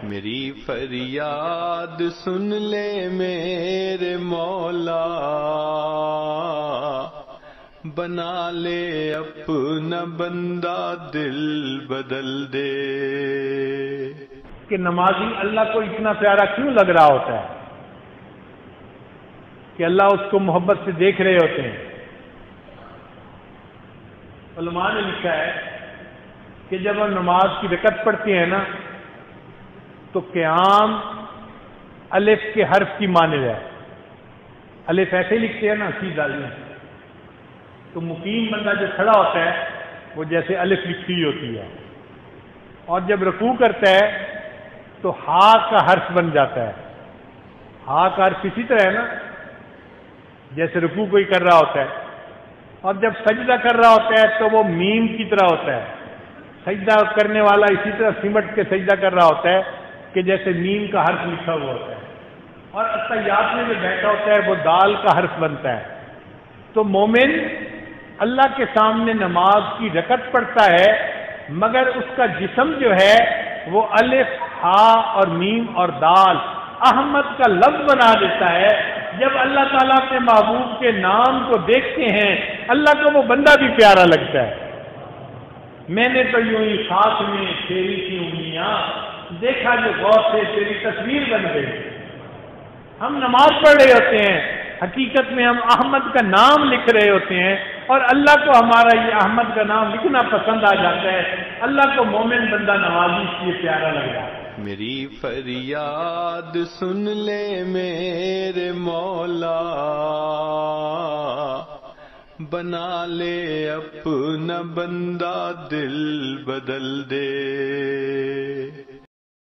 میری فریاد سن لے میرے مولا، بنا لے اپنا بندہ دل بدل دے۔ کہ نمازی اللہ کو اتنا پیارا کیوں لگ رہا ہوتا ہے کہ اللہ اس کو محبت سے دیکھ رہے ہوتے ہیں؟ علماء نے لکھا ہے کہ جب ہم نماز کی رکعت پڑھتے ہیں نا تو قیام الف کے حرف کی مانند ہے۔ الف ایسے لکھتے ہیں نا سیدھا تو مقیم بندہ جو کھڑا ہوتا ہے وہ جیسے الف لکھی ہوئی ہوتی ہے، اور جب رکوع کرتا ہے تو ہا کا حرف بن جاتا ہے۔ ہا کا حرف اسی طرح ہے نا جیسے رکوع کوئی کر رہا ہوتا ہے، اور جب سجدہ کر رہا ہوتا ہے تو وہ میم کی طرح ہوتا ہے۔ سجدہ کرنے والا اسی طرح سمٹ کے سجدہ کر رہا ہوتا ہے کہ جیسے میم کا حرف لکھا ہوا ہوتا ہے، اور اتحیات میں جو بیٹھا ہوتا ہے وہ دال کا حرف بنتا ہے۔ تو مومن اللہ کے سامنے نماز کی رکعت پڑھتا ہے، مگر اس کا جسم جو ہے وہ الف، ہا اور میم اور دال احمد کا لفظ بنا دیتا ہے۔ جب اللہ تعالیٰ اپنے محبوب کے نام کو دیکھتے ہیں اللہ کو وہ بندہ بھی پیارا لگتا ہے۔ میں نے تو یوں ہی خاک میں تیری کی انگلیاں دیکھا جو غور سے تیری تصویر بن گئی۔ ہم نماز پڑھ رہے ہوتے ہیں، حقیقت میں ہم احمد کا نام لکھ رہے ہوتے ہیں، اور اللہ کو ہمارا یہ احمد کا نام لکھنا پسند آ جاتا ہے۔ اللہ کو مومن بندہ نمازی اس لیے پیارا لگ رہا ہے۔ میری فریاد سن لے میرے مولا، بنا لے اپنا بندہ دل بدل دے۔